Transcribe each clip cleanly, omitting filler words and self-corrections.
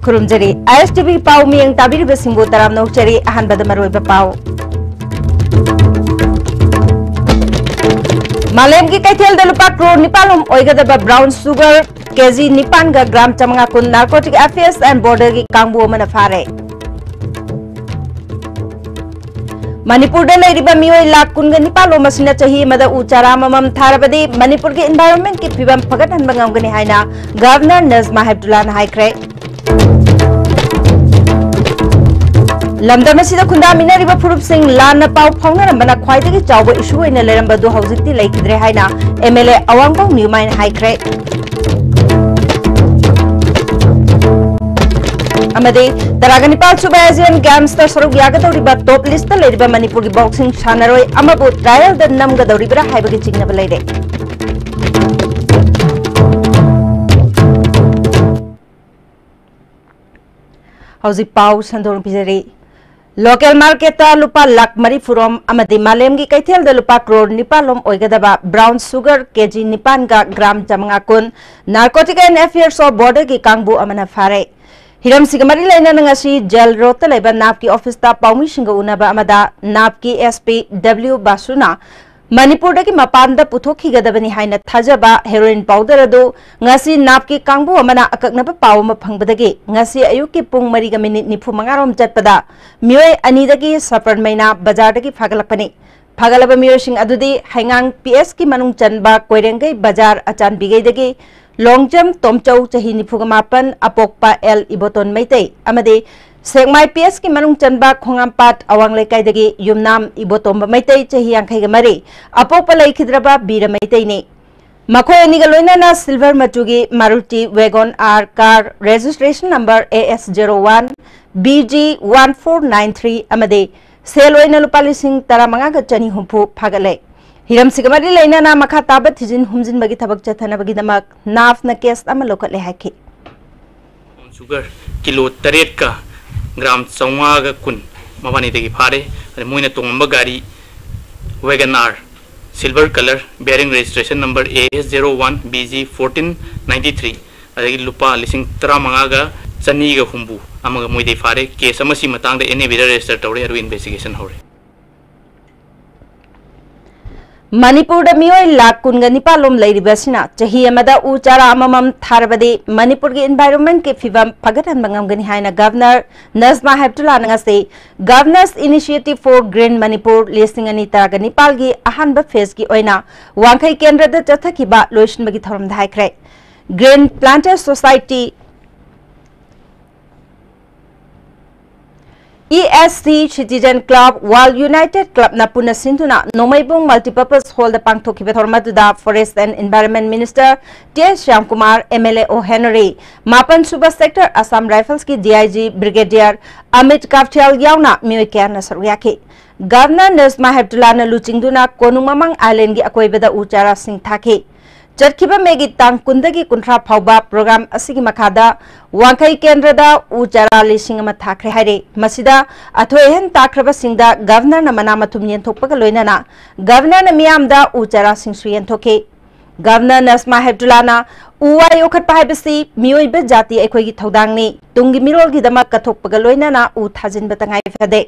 खुरुमजरी ISTV पाव मियंग ताबिरिब सिंबु तराम नौचरी अहनबद मरोइब पाव मालेम की कैथेल दलुपा crore निपालुम ओइगदब brown sugar KG निपान गा ग्राम चमंगा कुन नार्कोटिक अफेयर्स एंड बॉर्डर की कांगबु मन फारे मणिपुर मियोई लाख कुनगा निपालो मसिना चाही मदा उचारा ममम थारबदी मणिपुर के एनवायरनमेंट की फिबम फगतहनबा ngamgani हाइना गवर्नर नजमा हेब्दुल्लाह हाइख्रे लमदम असिदा खुंदा मिनारिबा फुरुप सिंह लाना पाव फाउनरबना ख्वाइदगी चावबा इशू ओइना लेरंबदु हौजिकति लैखिद्रे हाइना MLA अवांगबाव न्यूमाइन हाइख्रे अमदे तरागनिपाल सुबा एशियन गेम्स ता सरुक यागदौरिबा टॉप लिस्ट ता लेरिबा मणिपुर की बॉक्सिंग सानरोय अमबो ट्रायल द नमगदौरिबा हाइबगी चिंगनबा लेरे हौजी पाव संदोर पिजरी लोकल मार्केट लुपा लाख मरी फुरोम अमदी मालेम की कैथेल द लुपा करोड़ निपालोम ओइगदबा ब्राउन शुगर केजी निपान गा ग्राम चमंगा कुन narcotic and affairs of border की कांगबु अमना फारे हिरम सिगमरी लेना नंगासी जेल रोड ता लेबा नाप की ऑफिस ता पाउमी सिंग उनाबा अमदा नाप की SP W बासुना मणिपुर की मपान पुथोखीगदबनी हाइना थाजबा हेरोइन पाउडर अदु ngasi नाप की कांगबु अमना अककनबा पाव म फंगबदगी ngasi अयुक की पुंग मरी गा मिनिट निफु मंगारोम चटपदा मियोय अनिदगी सफर मैना बाजार दगी फागलकपनी फागलब मियोय सिंग अदुदी हाइंगांग PS की मनुंग चनबा कोइरेंगै बाजार अचान बिगैदगी लोंगजम तोमचौ चही निफुगमापन अपोकपा L इबोतोन मैतै अमदे सेगमाई PS की मनुंग चनबा खोंगामपाट अवांग लेकाइदगी युमनाम इबोतोम मैतै चही यांखैगा मरी अपोकपा लैखिद्रबा बीर मैतैने मखोय अनिगा लोइनाना सिल्वर मचुगी Maruti wagon R car registration number AS01 BG1493 अमदे सेल ओइना लुपा लिसिंग 15 चनी हुंफु फागले हिरम सिगमरी लेना मखा ताब थिजिन हुमजिन बगी थबक चथनबगी दमक नाफना केस अम लोकले हाकी शुगर किलो 8 का ग्राम 4 कुन मबानी देगी फारे मोइना तोंगब गाड़ी WagonR silver colour bearing registration number AS01 BG1493 अदगी लुपा लिसिंग 15 चनी गा हुंबु अमगा मोइदे फारे केस अमसी मतंग दे NAB रजिस्टर तौरे अरु इन्वेस्टिगेशन होरे मणिपुर मियोय लाख कुनगा निपालोम लैरिबसिना चही अमदा उचारा अममम थारबदे मणिपुर के एनवायरनमेंट के फिबम फगतन बंगमगनी हाइना गवर्नर नजमा हेब्दुल्लाह नंगसे governor's initiative for green Manipur लिस्टिंग अनि तारगा निपाल की अहानबा फेज की ओइना वांखै केंद्र द चथखिबा लोइसनबगी थरम धाइख्रे green planter society ESC Citizen Club World United Club na puna sinduna Nomaibung Multipurpose Hall da pangthokiba thormaduda Forest and Environment Minister T. Shyamkumar MLA O Henry Mapan Suba Sector Assam Rifles ki DIG Brigadier Amit Kaftial yauna miyoy kya na saruyaki Governor Nazma Heब्दुल्लाह na luchingduna Konumamang Island gi akoibada uchara sing thaki चटखिबा मेगी तांग कुंदगी कुंथ्रा फाउबा programme असिगी मखादा वांखै केंद्रदा उचारा लिसिंग अमा थाख्रे हाइरे मसिदा अथोहेन ताख्रबा सिंगदा गवर्नर न मना मथुम येंथोकपगा लोइनाना गवर्नर न मियामदा उचारा सिंगसु येंथोके गवर्नर नजमा हेब्दुल्लाह ना उवा योखत पाइबसी मियोइबे जाति अखोइगी थौदांगनी तुंगी मिरोलगी दमा कथोकपगा लोइनाना उ थाजिन बतंगाइ फदे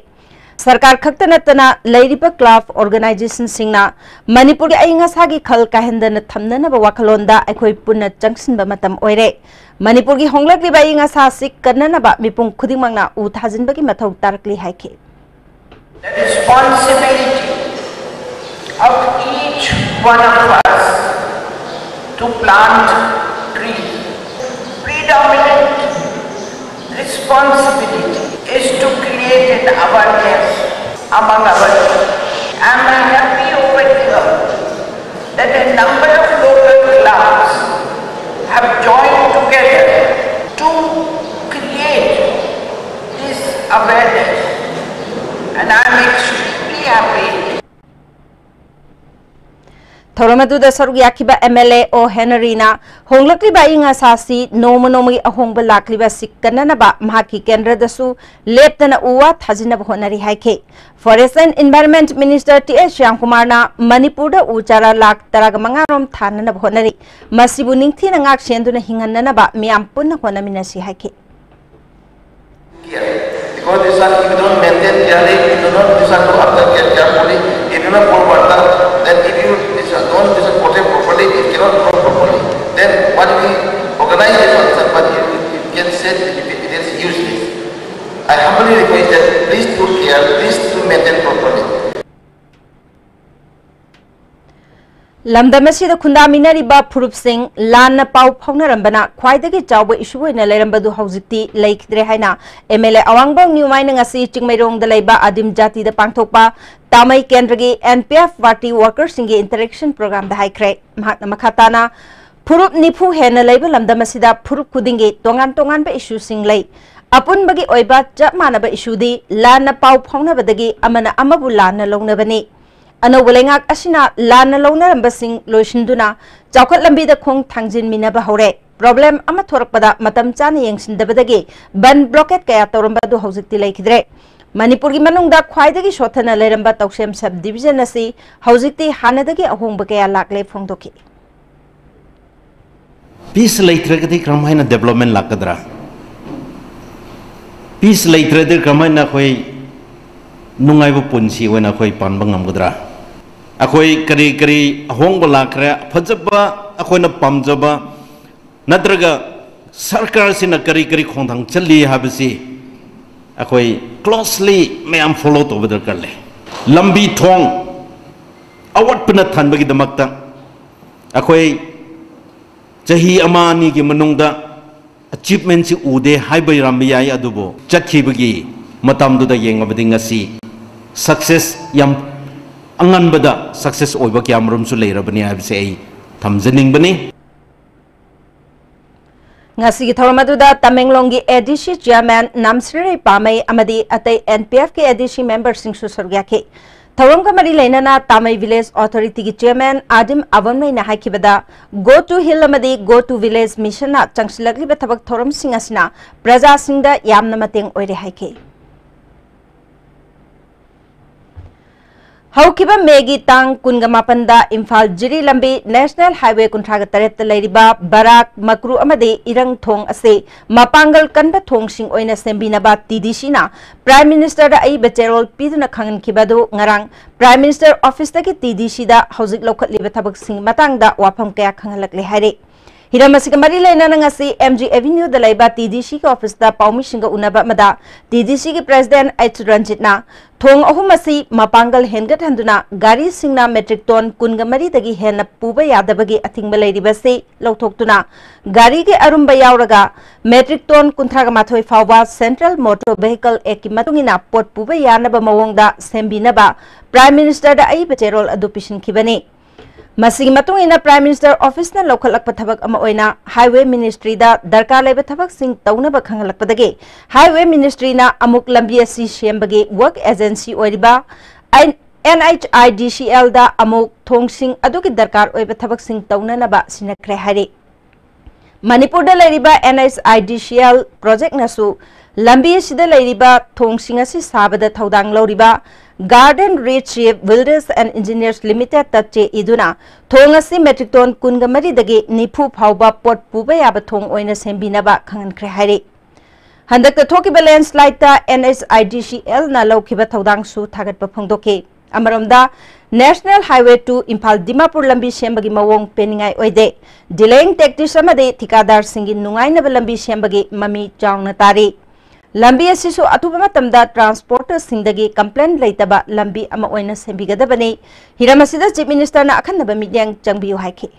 सरकार खक्त नतना लैरिबा क्लब ऑर्गेनाइजेशन सिंगना मणिपुर अइंगासा की खल काहेंदन थमननबा वाखलोंदा अखोइ पुन्ना चंगसिनबा मतम ओइरे मणिपुर की होंगलकलिबा अइंगासा सिक कन्ननबा मिपुंग खुदिंगमंगना उ थाजिनबगी मथौ तारकली हाइखे The responsibility of each one of us to plant trees. Predominant responsibility is to create an awareness among our youth. I am happy over here that a number of local clubs have joined together to create this awareness, and I am extremely happy. थोरमदुदा सरुक याखिबा MLA ओ हेनरीना होंगलक्लिबा इंगा सासी नोमनोमगी अहोंगबा लाक्लिबा सिक्कननबा महाकी केंद्रदसु लेप्तना उवा थाजिनब होनरी हाइखे forest and environment minister T. Shyamkumar ना मणिपुर दा उचारा लाख 15 रोम थाननब होनरी मसिबु निंगथीना ngak senduna hinganननबा मियाम पुन्ना होनमिनसी हाइखे Because this one, if you don't maintain carefully, if you don't this one look after carefully, if you don't pour water, then if you don't protect properly, it cannot grow properly. Then what we organize this one, but it gets said it is useless. I humbly request that please do care, please do maintain properly. lamdamasi da khundamina ba phurup sing lan pau phonarambana khwaidagi chawba issue oina lerambadu haujikti laikdre haina MLA awangbong nyumaina ngasi chingmairong da leiba adim jati da pangthokpa tamai kendragi NPF party workers singi interaction program da haikre mahakna makhatana phurup nifu hena leiba lamdamasi da phurup khudingi tongan tongan ba issue sing lei apun bagi oiba chap manaba issue di lan pau phonabadagi amana amabu lan longnabani ano walengak asina lana lona rambasing loishinduna chawkhat lambi da khong thangjin mina ba hore problem ama thorakpada matam chana yengsindabadagi ban blockade kaya toramba du haujikti laikidre manipur gi manung da khwaidagi shothana leramba tawsem sub division asi haujikti hanadagi ahongba kaya lakle phongdoki peace laitragadi kramhaina development lakadra peace laitrade kramhaina khoi nungaibu punsi wena khoi panba ngamgudra akoi kari kari ahongba lakra phajaba akoina pamjaba nadraga sarkar sina kari kari khongthang chali habisi akoi closely mayam follow to bedar karle lambi thong awat puna thanbagi damakta akoi jahi amani gi manungda achievement si ude haibai ramya ya adubo chakhibagi matam du da yengabadi ngasi success yam angan bada success oiba kyam rum su leirabani habse ai thamjaning bani ngasi gi thoramadu da Tamenglong gi ADC chairman Namsri Pamai amadi atai NPF ke ADC member sing su sargya ke thoram ka mari leinana Tamai village authority gi chairman Adim Avamnai na hakibada go to hill amadi go to village mission na changsilagli ba thabak thoram sing asina praja singda yamna mateng oire haike Haukiba Megi Tang Kungamapanda Imphal Jiri Lambi National Highway Kuntraga Taret Lairiba Barak Makru Amade Irang Thong Ase Mapangal Kanba Thong Sing Oina Sembinaba TDC na Prime Minister da Ai Becherol Piduna Khangan Kibadu Ngarang Prime Minister Office da ki TDC da Hauzik Lokat Liba Thabak Sing Matang da Wapam Kaya Khangalak Le Haire Hiramasi Kamari Lena Nangasi MG Avenue da Laiba TDC ka office da Paumi Singa Unaba Mada TDC ki President H Ranjit na Thong ahumasi mapangal hengat handuna gari singna metric ton kungamari dagi hena puba yadabagi athingba leiribase lauthokuna gari ke arumba yauraga metric ton kunthraga mathoi fawba Central Motor Vehicle Act ki matungina pot puba yanaba mawongda sembinaba Prime Minister da ai becherol adu pishin kibani masigi matungina Prime Minister Office na lokhalakpa thabak ama oina Highway Ministry da darkar leba thabak sing taunaba khangalakpadagi Highway Ministry na amuk lambi asi sembagi work agency oiriba NHIDCL da amuk thongsing adugi darkar oiba thabak sing taunanaba sinakre hari Manipur da leiriba NHIDCL project nasu lambi sida leiriba thongsing asi sabada thaudang lauriba Garden Reach Builders and Engineers Limited tache iduna thongasi metric ton kungamari dagi nifu phauba pot puba yaba thong oina sembinaba khangan khre hairi handak ta thoki balance slide ta NHIDCL na lokhiba thodang su thagat pa phongdoke amaromda National Highway to Imphal Dimapur lambi sembagi mawong peningai oide delaying tactics amade thikadar singi nungai na lambi sembagi mami chawna tari lambi asisu atuba matamda transporter singdagi complaint leitaba lambi ama oina sembigadabani hiramasida chief minister na akhanaba midyang changbiu haiki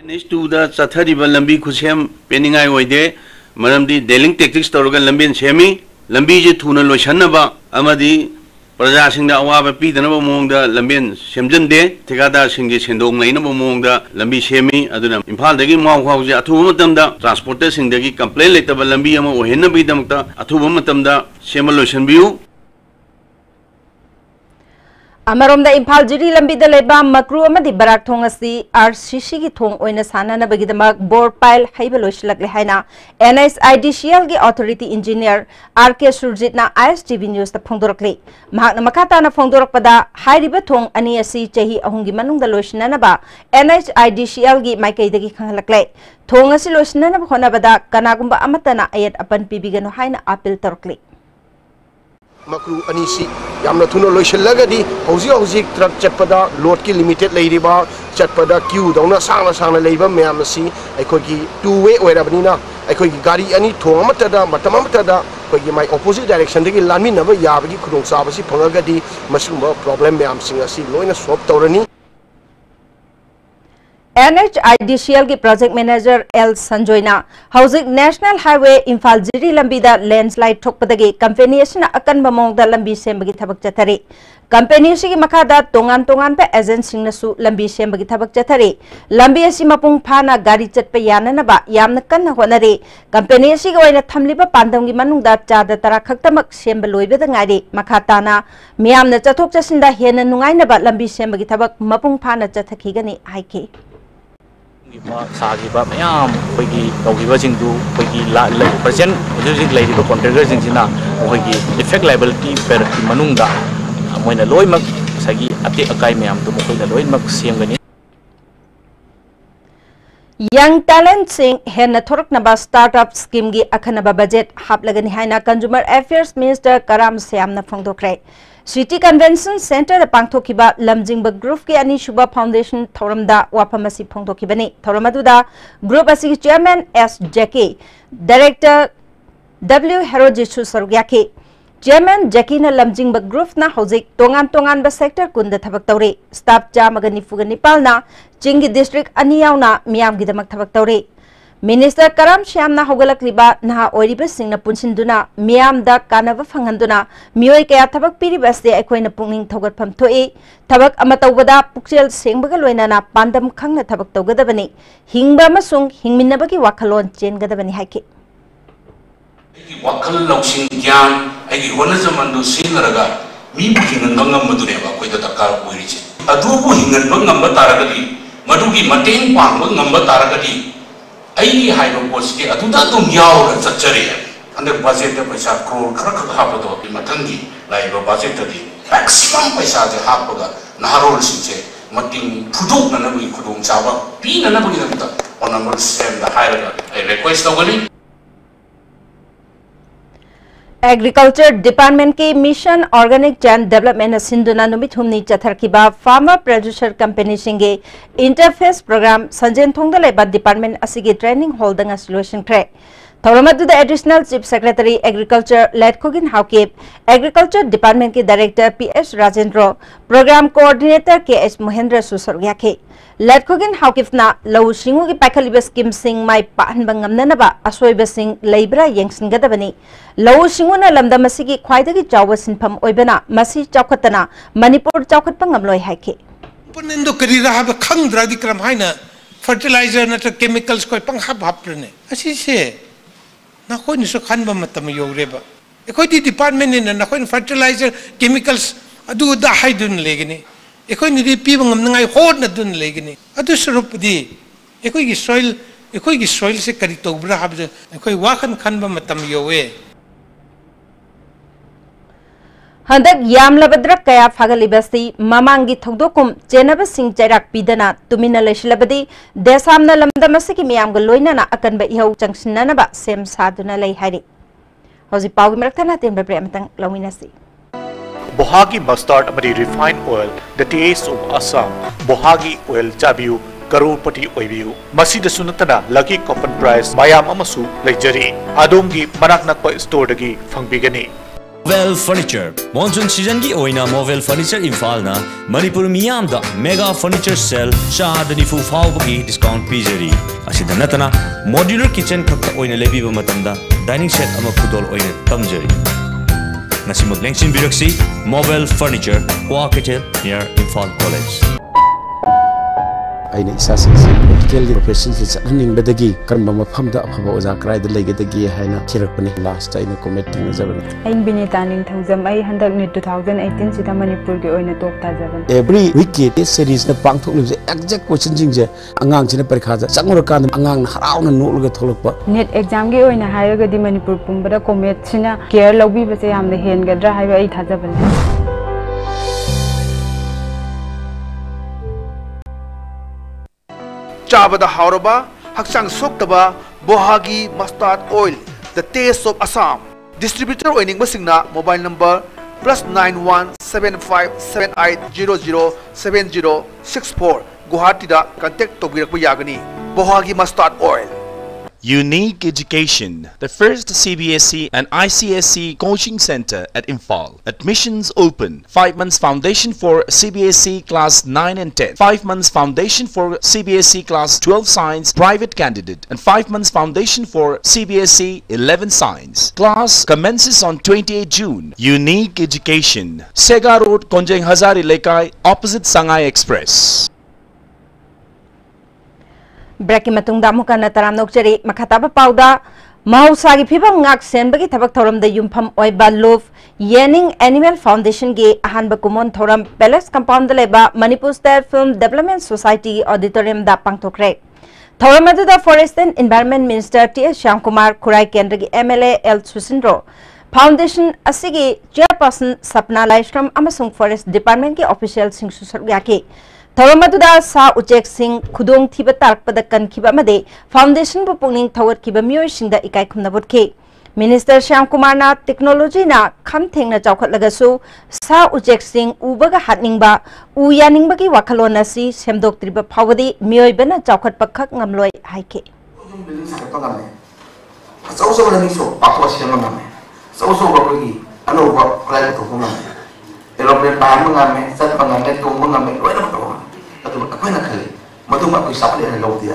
NH2 da chathariba lambi khusem peningai oide maramdi dealing tactics toroga lambi semi lambi je thuna loishanaba amadi praja singda awaba pidanaba mongda lambi semjande thikada singge sendong lainaba mongda lambi semi aduna imphal dagi maw khawje athuba matamda transporter singdagi complaint leitaba lambi ama ohenna bidamta athuba matamda sema loishanbiu अमरोमदा इम्फाल जिरी लंबीदा लेबा मक्रू अमदी Barack थोंग असि RCC की थोंग ओइना सानानबगिदमक bore pile हैबा लोइसलकले हाइना NSIDCL की authority engineer RK सुरजितना ISTV news ता फोंदोरकले महाकना मखाताना फोंदोरकपदा हाइरिबा थोंग अनि असि चही अहुंगी मनुंगदा लोइसननबा एनएचआईडीसीएल की माइकैदगी खंगलकले थोंग असि लोइसननबा होनबदा कनागुंबा अमतना अयत अपन पिबिगनो हाइना अपील तोरकले मक्रू अनीसी यामना थुनो लोइसलगदी हौजी ट्रक चटपदा लोड की लिमिटेड लेरिबा चटपदा क्यू दौना सांगना लेबा मैमसी अखोगी टू वे ओइरबनिना अखोगी गाड़ी अनी थोंग अमतदा मतम अमतदा अखोगी माइ ऑपोजिट डायरेक्शन दगी लानमिनबा याबगी खुदोंचाबसी फंगगदी मसुंबा प्रॉब्लम मैमसिंग असि लोइना सॉल्व तौरनी NHIDCL की प्रोजेक्ट मैनेजर एल संजोयना हौजिक नेशनल हाईवे इम्फाल जिरी लंबीदा लैंडस्लाइड थोकपदगी कंपनी असिना अकन बमोंगदा लंबी सेमबगी थबक चथरे कंपनी असिगी मखादा तोंगान पे एजेंट सिंगनसु लंबी सेमबगी थबक चथरे लंबी असि मपुंग फाना गाड़ी चटपे याननबा यामना कन्ना होनरे कंपनी असिगी ओइना थमलिबा पांदमगी मनुंगदा चादा तरा खक्तमक सेमब लोइबदा ngaire मखाताना मियामना चथोक चसिंदा हेना नुंगाइनबा लंबी सेमबगी थबक मपुंग फाना चथखिगनी हाइके सागिबा मैम अखोगी तौगिबसिंदु अखोगी परसेंट हजिक लेरिबा कॉन्ट्रैक्टरसिंसिना अखोगी इफेक्ट लायबिलिटी पेर की मनुंगदा मोइना लोइमक सगी अते अकाई मैम दु मोइना लोइमक सेमगनी यंग टैलेंट सिंह हेन थोरकनबा स्टार्टअप स्कीम की अखनबा बजट हापलगनी हाइना कंज्यूमर अफेयर्स मिनिस्टर कराम श्यामना फोंदोखरे सिटी कन्वेंशन सेंटर पांगथोखिबा लमजिंग ग्रुप की अनीसुबा फाउंडेशन थौरमदा वाफमसी फोंदोखिबनी थौरमदुदा ग्रुप असि चेयरमैन एस जैकी डायरेक्टर डब्ल्यू हेरोजिसु सरुग्याके चेयरमैन जैकीना लमजिंग ग्रुप ना हौजिक तोंगान सेक्टर कुंद थबक तौरे स्टाफ चामगा निफुगा निपालना चिंगी डिस्ट्रिक्ट अनियावना मियामगिदमक थबक तौरे मिनिस्टर कराम श्यामना होगलकलिबा नहा ओइरिबा सिंगना पुनसिनदुना मियामदा कानबा फंगनदुना मियोय कया थबक पिरिबसे अखोइना पुंगनिंग थौगतफम थोई थबक अमा तौबदा पुक्सेल सेंगबगा लोइनाना पांदम खंगना थबक तौगदबनी हिंगबा अमसुंग हिंगमिन्नबगी वाखलोन चेनगदबनी हाइके वाखल लौसिंग ज्ञान आइगी होनजमंदु सिनरगा मीबु हिंगनबा ngambaduneba koida dakar oiriche adubu hinganba ngamba taragadi madugi mateng pangba ngamba taragadi aigi haiba post ke aduda dum yaura chachare ande budget da paisa crore khara hapado mathangi laiba budget di maximum paisa je hapaga naharol sinche mating phudok na bui khudong chaba pi na bui da honorable sem da hairaga I request tawali agriculture department के mission organic chain development सिंधुना नुमित हुमनी चथरकिबा farmer producer company सिंगे interface programme संजेन थोंगदा लेबा department असिगे ट्रेनिंग हॉल दंगा सॉल्यूशन क्रे थौरमदुदा additional chief secretary agriculture Letkhogin Haokip agriculture department के director PS Rajendra programme coordinator के एस महेंद्र सुसरयाखे लेटखोगिन हाउकेपना लौ सिंगु की पाखलिबा स्कीम सिंग माइ पाहनबा ngamnanaba असोइबा सिंग लेब्रा यंगसिंगदबनी लौ सिंगुना लमदम असिगी ख्वाइदगी चाव सिनफम ओइबना मसी चावखतना मणिपुर चावखतपा ngamloi हाइके पनेंदो करी रहा बा खंगद्रादि क्रम हाइना फर्टिलाइजर नत्र केमिकल्स कोइ पंखा भापरने असि से नखोइ निसो खनबा मतम योरेबा एखोइ डिपार्टमेंट ने नखोइ फर्टिलाइजर केमिकल्स अदु दा हाइदुन लेगनी एखोइ निदि पीब ngamnangai होद नदुन लेगनी अदु स्वरूपदि एखोइ की सॉइल से करी तोब्रा हाबजे एखोइ वाखन खनबा मतम योवे हंदक यामलबद्रक कया फागलिबसी ममांगी थौदोकुम चेनब सिंग चैराक पीदना तुमिना लेशलबदी देसामना लमदमसकी मियामग लोइनाना अकनबा इहौ चंगसिननबा सेम सादुना लै हाइरि हौजि पाउगी मरकथना तेनबा प्रेमतंग लौमिनासी Bohagi mustard amadi refined oil, the taste of Assam. Bohagi oil chabiu karorpati oibiu. Masida sunatana lucky coupon price mayam amasu luxury. Adongi manak nakpa store dagi fangbigani. Movel Furniture Monsoon season ki oina Movel Furniture Imphal na Manipur miyam da mega furniture sale shahadani fu fawbagi discount pijari. Asida natana modular kitchen khakta oina lebiba matamda dining set ama khudol oina tamjari. Nasimag lengsin biraksi Movel Furniture Waketel near Imphal College. aina isasinsi medical profession se chaning bedagi karma mafamda afaba oja krai da legedagi haina khirakpani last aina committing jabani ain binita ning thawjam ai handak ni 2018 sida manipur ge oina top ta jaban every week test series na pangthok ni exact question jing je angang china parikha ja changor kan angang haraw na nolga tholokpa net exam ge oina hayaga di manipur pumbada comet sina care lobi base yamna hen gadra haiba ai thajaban Chabada Hauraba, Haksang Soktaba, Bohagi Mustard Oil, the taste of Assam. Distributor Oining Masingna, mobile number +917578007064. Guwahati da contact Tobirak Yagani. Bohagi Mustard Oil. Unique Education, the first CBSE and ICSE coaching center at Imphal. Admissions open. 5 months foundation for CBSE class 9 and 10. 5 months foundation for CBSE class 12 science private candidate. And 5 months foundation for CBSE 11 science. Class commences on 28 June. Unique Education. Sega Road, Konjeng Hazari Lekai, opposite Sangai Express. Breaking matungda muka na taram nokchari makataba pauda mahusagi phibam ngak senbagi thabak thoram da yumpham oiba love yening animal foundation ge ahanba kumon thoram palace compound leba Manipur State Film Development Society auditorium da pangthokre thoram da forest and environment minister T.S. Shyamkumar Khurai Kendra gi MLA L Susindro foundation asigi chairperson Sapna Laishram amasung forest department ki official sing susarga ki Thoramatuda sa ujek sing khudong thiba tarkpada kankhiba amade foundation bu pungning thawat kiba miyoi singda ikai khumna butke minister Shyamkumar na technology na khamthengna chawkhat lagasu sa ujek sing ubaga hatningba uyaningba ki wakhalona si semdoktriba phawadi miyoi bana chawkhat pakhak ngamloi haike Aku nak kali, madu aku sapli ada laut dia.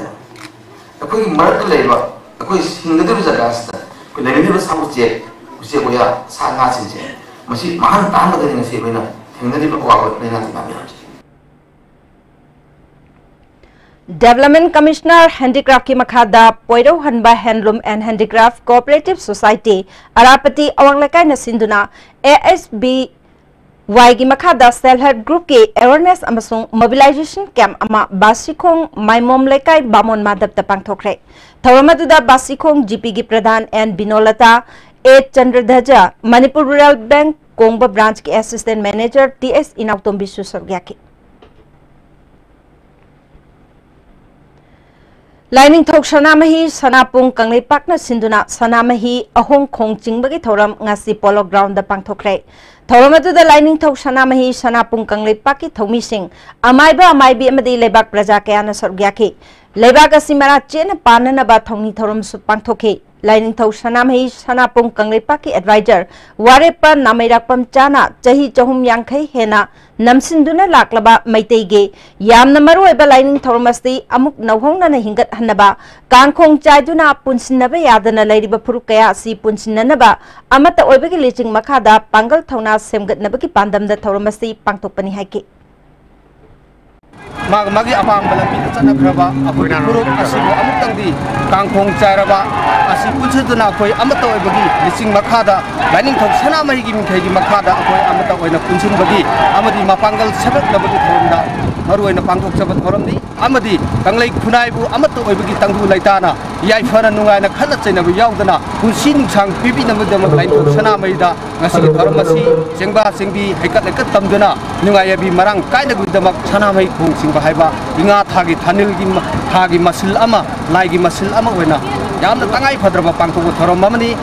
Aku ini marat leba, aku hingga tu bisa gasta. Aku lagi ni bersama usia goya sangat sih. Masih mahal tahan betul dengan siapa nak. Hingga ni aku awal ni nanti kami aja. Development Commissioner Handicraft ki makhada Poiro Hanba Handloom and Handicraft Cooperative Society Arapati Awanglakai na sinduna ASB Waigi Makada Self-Help Group ki awareness amasung mobilization camp ama Basikong Maimom Lekai Bamon Madap tapang thokre. Thawamaduda Basikong GP ki Pradhan and Binolata A Chandradhaja Manipur Rural Bank Kongba Branch ki Assistant Manager TS Inautom Bisu Sorgyaki. Lining Thok Sanamahi Sanapung Kanglei Pakna Sinduna Sanamahi Ahong Khong Chingbagi Thoram ngasi Polo Ground da pangthokre. Thoramatuda lining Thok Sanamahi Sanapung Kanglei Paki Thomi Singh Amaiba Amaibi amadi Lebak Praja Kayana Sorgyaki. Lebak asimara chena panana ba thongni thoram su pangthokhe. Lining Thok Sanamahi Sanapung Kanglei Paki advisor Warepa Namairakpam Chana Chahi Chahum Yankhai Hena Namsinduna Laklaba Maitege Yamna Marueba Lining Thormasti Amuk Nahongna na Hingat Hanaba Kangkong Chaiduna Punsinaba Yadana Ladiba Purukaya si Punsinanaba Amata Oibaki Liching Makada Pangal Thona Semgat Nabaki Pandam the Thormasti Pangtopani Haki Magi apang balampi chana kraba apoi puruk asibu amutang di kangkhong chairaba asi punchuduna apoi amata oibagi lising makhada lining thok sana mai gi minthai gi makhada apoi amata oina punchun bagi amadi mapangal sabak labagi thorumda maru oina pangthok sabat thoramdi amadi kanglei khunai bu amata oibagi tangdu laitana yai fara nungai na khana chaina bu yaudana punsi nungsang pipi namadam lining thok sana mai da ngasi thoramasi sengba sengbi haikat lekat tamduna nungai abi marang kaina gudamak sana mai khong sing bahaiba inga thagi thanil gi thagi masil ama lai gi masil ama oina yamna tangai phadraba pangthok thoram mamani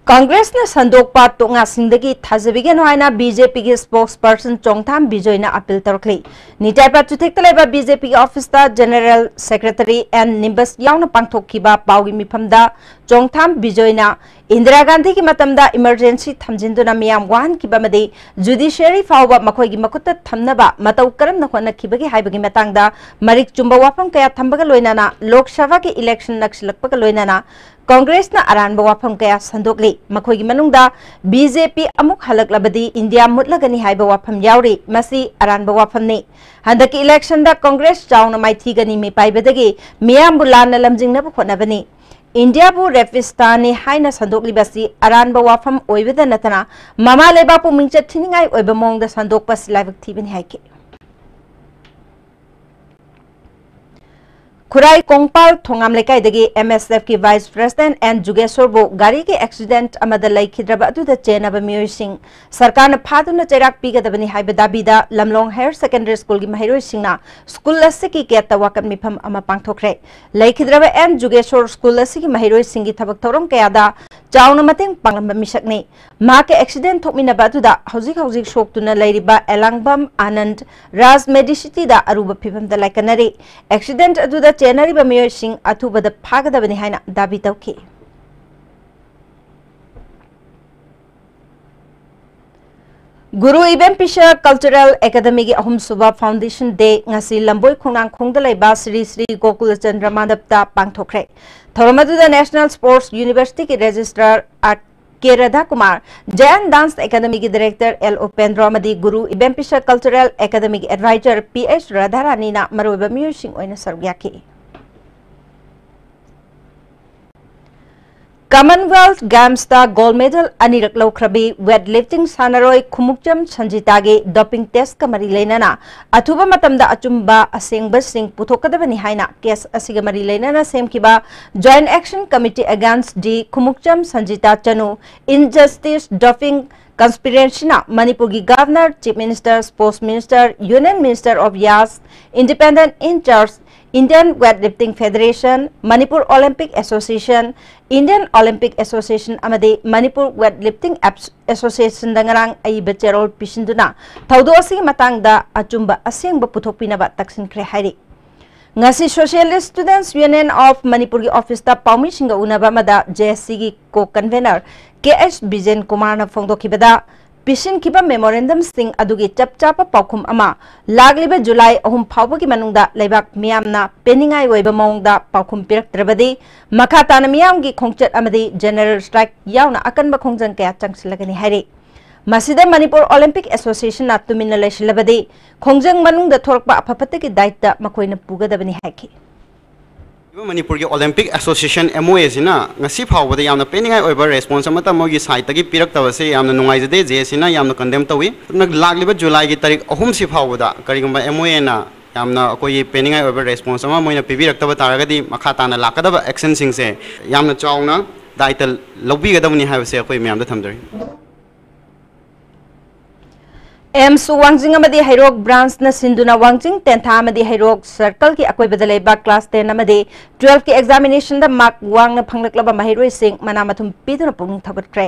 Congress na sandokpa tonga sindagi thazabigeno aina BJP ki spokesperson Chongtham Bijoy na appeal torkli nitaipa chuthektaleba BJP ki office ta General Secretary and Nimbus yauna pangthokkiba pawgi mifamda Chongtham Bijoy na Indira Gandhi की मतमदा emergency थमजिंदुना मियाम वाहन की बमदे judiciary फाउबा मखोइगी मकुत थमनबा मतौ करम नखोन खिबगी हाइबगी मतंगदा मरिक चुंबा वाफम कया थंबगा लोइनाना लोकसभा के election नक्सलकपगा लोइनाना Congress ना अरानबा वाफम कया संदोकली मखोइगी मनुंगदा BJP अमुक हलकलबदी India मुतलगनी हाइबा वाफम यावरी मसी अरानबा वाफमनी हंदकी election दा कांग्रेस चाउना माइथीगनी मी पाइबदगी मियाम बुलाना लमजिंगनबा खोनबनी इंडिया बु रेफिस्तानी हाइना संदोकलिबसी अरानबा वाफम ओइबदा नतना ममा लेबापु मिंगचत थिनिंगाई ओइबा मोंगदा संदोकपा सिलाइबक थीबनी हाइके खुराई कोंगपाल थोंगाम लेकाइदगी एमएसएफ की वाइस प्रेसिडेंट एन जुगेश्वर बो गाड़ी के एक्सीडेंट अमदा लैखिद्रबा अदुदा चेनबा मियोइसिंग सरकार न फादुना चेराक पीगदबनी हाइबा दाबीदा लमलोंग हायर सेकेंडरी स्कूल की महिरोइसिंगना स्कूल असकी केता वाकन मिफम अमा पांगथोखरे लैखिद्रबा एन जुगेश्वर स्कूल असकी महिरोइसिंग की थबक थौरम कयादा चाउना मतेंग पांगलंबा मिसकने मा के एक्सीडेंट थोकमिनबा अदुदा हौजिक हौजिक शोकतुना लैरिबा एलांगबम आनंद राज मेडिसिटी दा अरुबा फिबम दा लाइकनरे एक्सीडेंट अदुदा चेनरीबा मियोइसिंग अथुबदा फागदबनी हाइना दाबी तौखि गुरु इबेम पिशा कल्चरल एकेडमी की अहुमसुबा फाउंडेशन डे ngasi लंबोई खोंनांग खोंगदा लैबा श्री श्री गोकुल चंद्र माधवता पांगथोखरे थोरमदुदा नेशनल स्पोर्ट्स यूनिवर्सिटी के registrar K Radha Kumar Jain dance academy की डायरेक्टर एल उपेंद्र मदी गुरु इबेम पिशा कल्चरल एकेडमी की एडवाइजर पीएच राधारानी ना मरोइबा म्यूजिक ओइना सरग्याखि कॉमनवेल्थ गेम्स ता गोल्ड मेडल अनिरक लौख्रबी वेट लिफ्टिंग सानरोय खुमुकचम संजितागे डोपिंग टेस्ट का मरी लेना अथुबा मतमदा अचुम्बा असेंगबा सिंग पुथोकदबनी हाइना केस असिगा मरी लेना सेमकिबा joint action committee against the Khumukcham Sanjita Chanu injustice doping कंस्पिरेंसीना मणिपुर की governor chief minister sports minister union minister of यास independent incharge Indian weight lifting federation Manipur Olympic association Indian Olympic association अमदे मणिपुर वेट लिफ्टिंग एसोसिएशन दंगरांग अइबा चेरोल पिसिंदुना थौदोसी मतंगदा अचुम्बा असेंगबा पुथोकपिनबा तक्सिनख्रे हाइरि ngasi socialist students union of manipur की ऑफिस ता पाउमी सिंगा उनबा मदा जेएससी की को कन्वेनर केएस बिजेन कुमार ना फोंदोखिबदा पिसिन किबा मेमोरेंडम सिंग अदुगी चपचाप पाउखुम अमा लागलिबा जुलाई अहुम फावबगी मनुंगदा लेबाक मियामना पेनिंगाई ओइबा मौंगदा पाउखुम पिरक्तरबदी मखाताना मियामगी खोंगचत अमदी जनरल स्ट्राइक यावना अकनबा खोंजन कया चंगसिलगनी हाइरे मसीदा मणिपुर ओलंपिक एसोसिएशन ना तुमिन लेसिलबदी खोंजंग मनुंगदा थोरकबा अफफते की दायित्व मखोइना पुगदबनी हाइखि मणिपुर की ओलंपिक एसोसिएशन एमओए सिना ngasi फावबदा यामना पेनिंगाई ओइबा रेस्पॉन्स अमता मोगी साइट तगी पिरक्तबसे यामना नुंगाइजदे जेसिना यामना कंडेम तवी नग लागलिबा जुलाई की तारीख अहुम सि फावबदा करिगुंबा एमओए ना यामना कोई पेनिंगाई ओइबा रेस्पॉन्स अमा मोइना पिबिरक्तबा तारगदी मखाताना लाकदबा एक्शन सिंगसे यामना चावना दायित्व लौबिगदबनी हाइबसे अखोइ म्यामदा थमजरी एम्स वांगजिंग अमदी हैरोक ब्रांच न सिंधुना वांगजिंग टेंथा अमदी हैरोक सर्कल की अकोई बदलेबा क्लास 10 अमदी 12 की एग्जामिनेशन द मार्क वांगना फंगलकलबा महिरोई सिंह मनामथुम पीदुना पुंग थगटख्रे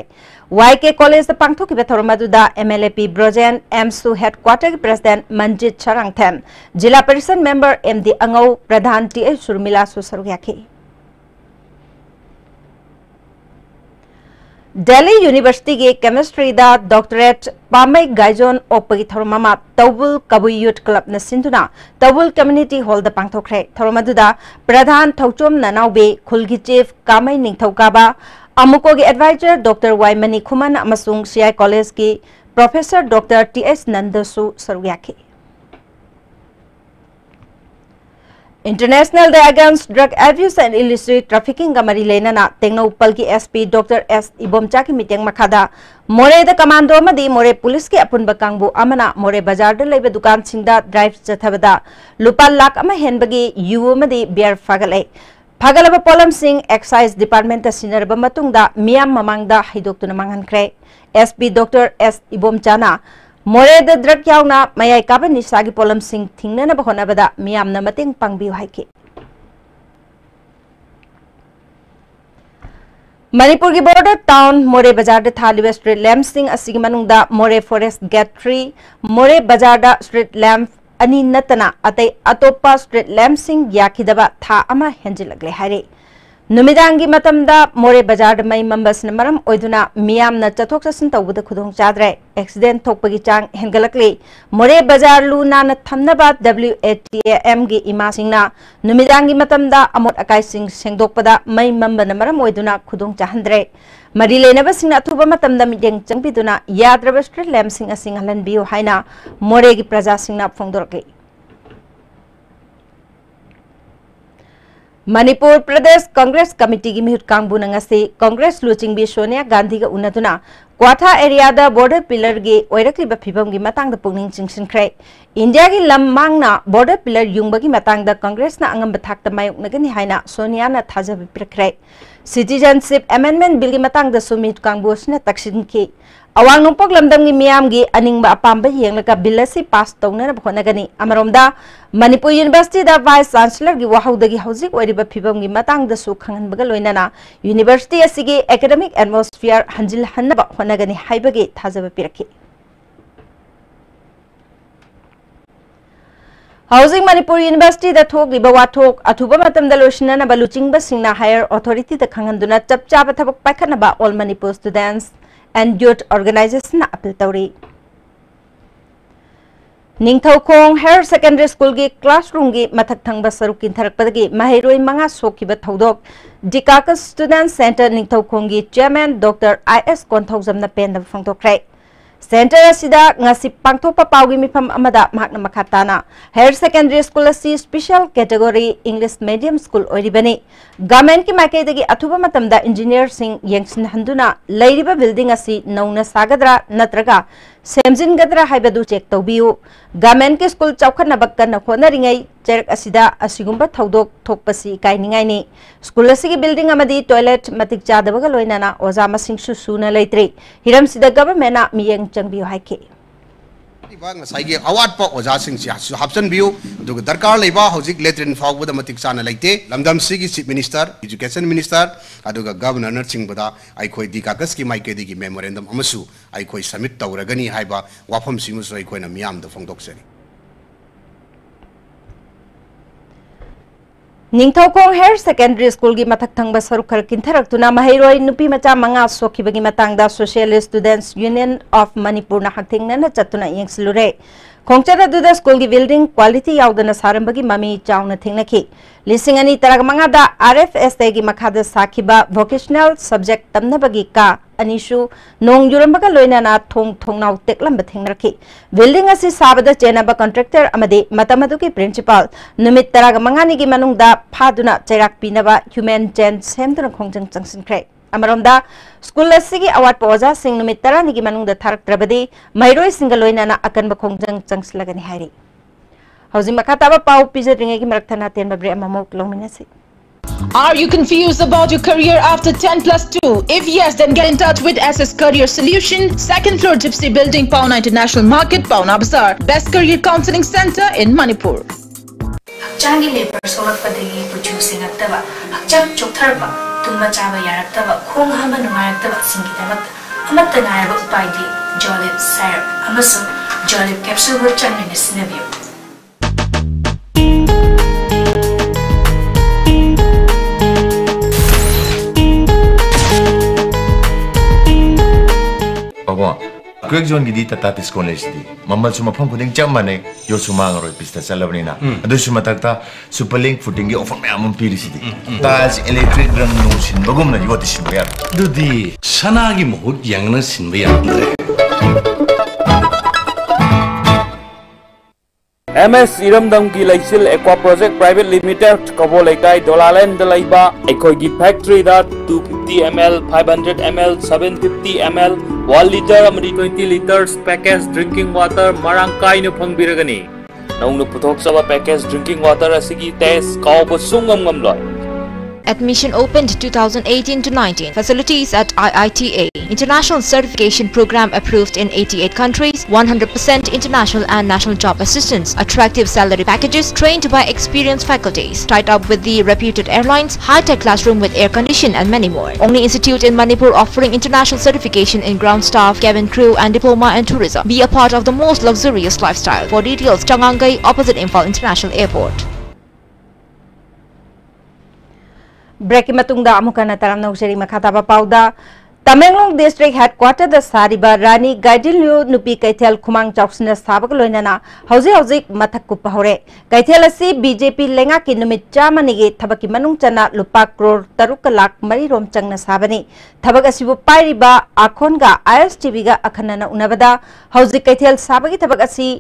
वाईके कॉलेज द पांगथोकी बेथोरमदुदा एमएलएपी ब्रोजेन एम्सु हेडक्वार्टर की प्रेसिडेंट मंजित छरंगथेम जिला परिषद मेंबर एमडी अंगौ प्रधान टीए सुरमिला सुसरुयाखी दिल्ली यूनिवर्सिटी के केमिस्ट्री दा डॉक्टरेट पामई गाइजोन ओपगी थोरमामा तौबुल कबुई यूथ क्लब न सिंधुना तौबुल कम्युनिटी हॉल द पांगथोखरे थोरमदुदा प्रधान थौचोम ननाउबे खुलगी चीफ कामई निंगथौकाबा अमुको के advisor doctor Y Mani Khuman अमसुंग सीआई कॉलेज की प्रोफेसर डॉक्टर टीएस नंदसु सरुयाखी international day against drug abuse and illicit trafficking का मरी लेना तेंगनौपल की एसपी डॉक्टर एस इबोमचा की मीटिंग मखादा मोरे द कमांडो मदी मोरे पुलिस के अपुनबा कांगबु अमना मोरे बाजार द लेबे दुकान सिंगदा ड्राइव चथबदा लुपा लाख अमा हेनबगी यु मदी बियर फागले फागलबा पोलम सिंह एक्साइज डिपार्टमेंट सिनरबा मतुंगदा मियाम ममांगदा हाइदोक्तुना मांगनख्रे एसपी डॉक्टर एस इबोमचाना मोरे द ड्रग यावना मयाई काबा निसागी पोलम सिंह थिंगनबा होनबदा मियामना मतेंग पांगबिउ हाइके मणिपुर की बॉर्डर टाउन मोरे बाजार थालीब स्ट्रीट लैम्प सिंह असिगी मनुंगदा मोरे फॉरेस्ट गेट 3 मोरे बाजार स्ट्रीट लैम्प अनि नतना अतै अतोपा स्ट्रीट लैम्प सिंह याखिदबा था अमा हेंजिलगले हारे नुमिदांगी मतमदा मोरे बाजार मई मम्बसना मरम ओइदुना मियामना चथोक चसिन तौबदा खुदोंग चाद्रे एक्सीडेंट थोकपगी चांग हेंगलकले मोरे बाजार लू नाना थमनबा WATAM गी इमासिंगना नुमिदांगी मतमदा अमोट अकाइसिंग सेंगदोकपदा मई मम्बना मरम ओइदुना खुदोंग चाहंद्रे मरी लेनबसिंग अथुबा मतमदा मिदेंग चंगबिदुना याद्रबा स्ट्रीट लैम्पसिंग असिंग हलनबियो हाइना मोरेगी प्रजासिंगना फोंगदोरके मणिपुर प्रदेश कांग्रेस कमिटी की मिहुत कांगबुना ngasi कांग्रेस लुचिंगबी सोनिया गांधी का उन्नतुना क्वाथा एरिया दा बॉर्डर पिलर गे ओइरकलिबा फिबम गी मतंग दा पुंगनिंग चिंगसिनख्रे इंडिया की लम मांगना बॉर्डर पिलर युंगबगी मतंग दा कांग्रेस ना अंगम बथाक मायोकनगनी हाइना सोनिया ना थाजब पिरख्रे सिटीजनशिप अमेंडमेंट बिल की मतंग दा सुमित कांगबुसना तक्सिनखी अवांग नोपक लमदम की मियाम गी अनिंगबा अपाम्बा येंगलका बिल असि पास तौनना होनगनी अमरोमदा मणिपुर यूनिवर्सिटी दा वाइस चांसलर की वाहौदगी हौजिक ओइरिबा फिबम की मतंग दा सु खंगनबगा लोइनाना यूनिवर्सिटी असिगी एकेडमिक एटमॉस्फेयर हंजिल हन्नबा होनगनी हाइबगे थाजब पिरखि हाउसिंग मणिपुर यूनिवर्सिटी दा थोकलिबा वाथोक अथुबा मतमदा लोइसननबा लुचिंगबा सिंगना हायर अथॉरिटी दा खंगनदुना चपचाबा थबक पाइखनबा all Manipur students and youth organization appeal tawri Ningthaukhong Higher Secondary School gi classroom gi mathak thangba saruk kintarakpadagi mahairoi manga sokiba thaudok Dikakas Student Center Ningthaukhong gi Chairman Dr. IS Konthaujamna pen da phangtokrai Center asida ngasi pangthokpa pawgi mifam amada mahakna makhatana Higher Secondary School asi special category English medium school oiribani Government ki maikaidagi athuba matamda engineer sing yengsin handuna leiriba building asi nauna sagadra natraga semjingadra haibadu check tawbiu Government ki school chawkhanna bakkanna khonaringai cherak asida asigumba thaudok thokpasi kainingai ni school asigi building amadi toilet matik chadabaga loinana oja masing su suna leitri hiram sida government na miyeng changbiu haike Saigi award po oja sing si hapsan biu dug darkar leiba hojik letrin fawbu da matik chana leite lamdam sigi chief minister education minister aduga governor nursing bada ai khoi dikakas ki maike digi memorandum amasu ai khoi submit tawragani haiba wafam simu so ai khoi na miyam da phongdok seri Ningthaukhong Higher Secondary School gi mathak thangba sarukar kintharaktuna mahairoi nupi macha manga sokhibagi matangda Socialist Students Union of Manipur na hakthingna na chatuna yengsilure khongchara duda school gi building quality yaudana sarambagi mami chauna thingnaki lisingani taragmanga da RFSA gi makhada sakhiba vocational subject tamnabagi ka anishu nong yurambaga loinana thongnau teklamba thingraki building asi sabada chenaba contractor amade matamadu ki principal numit taraga mangani gi manungda phaduna chairak pinaba human chain semduna khongjang changsinkhre amaromda school asigi award poja sing numit tarani gi manungda tharaktrabadi mairoi singal loinana akanba khongjang changslagani hairi hauji makataba pau pijadringe gi marakthana tenba bre amamok longminasi Are you confused about your career after 10+2? If yes, then get in touch with SS Career Solution, second floor Gypsy Building, Pauna International Market, Pauna Bazaar. Best career counseling center in Manipur. Changi labor sorakpadagi producing attaba, hakcham choktarba, tumma chaba yaraktaba, khong hama numayaktaba singidamak, amatta nayaba upaidi, Jolib syrup, amasu Jolib capsule wo changi sinabio. Quick zone gidi tatatis college di mamal suma phang kuding cham mane yo suma ngaroi pista chalabni na adu suma takta superlink footing gi offer me amum pirisi di tas electric rang no sin bagum na yoti sin bayar dudi sana gi mohut yang na sin bayar MS Iramdam ki Laisil Aqua Project Private Limited Kabo Laikai Dolaland Dalaiba Ekoi gi factory da 250 ml 500 ml 750 ml 1 liter amadi 20 liters packaged drinking water marang kai na phangbiragani naung nu puthok saba packaged drinking water asigi test kaw bo sungam ngam loi Admission opened 2018 to 19. Facilities at IITA. International certification program approved in 88 countries. 100% international and national job assistance. Attractive salary packages. Trained by experienced faculties. Tied up with the reputed airlines. High-tech classroom with air condition and many more. Only institute in Manipur offering international certification in ground staff, cabin crew and diploma in tourism. Be a part of the most luxurious lifestyle. For details, Changangai opposite Imphal International Airport. Break की मतुंगदा अमुकना तरम नौशरी मखाताबा पाउदा Tamenglong district headquarter द सारिबा रानी गाइडिलु नुपी कैथेल खुमांग चौक्सना साबक लोइनाना हौजे हौजे मथक कुप्पा हौरे कैथेल असि बीजेपी लेंगा की नुमित चामनिगे थबकी मनुंग चना लुपा करोड़ 3 लाख मरी रोम चंगना साबनी थबक असिबु पाइरिबा आखोनगा आईएसटीवी गा अखनना उनबदा हौजे कैथेल साबकी थबक असि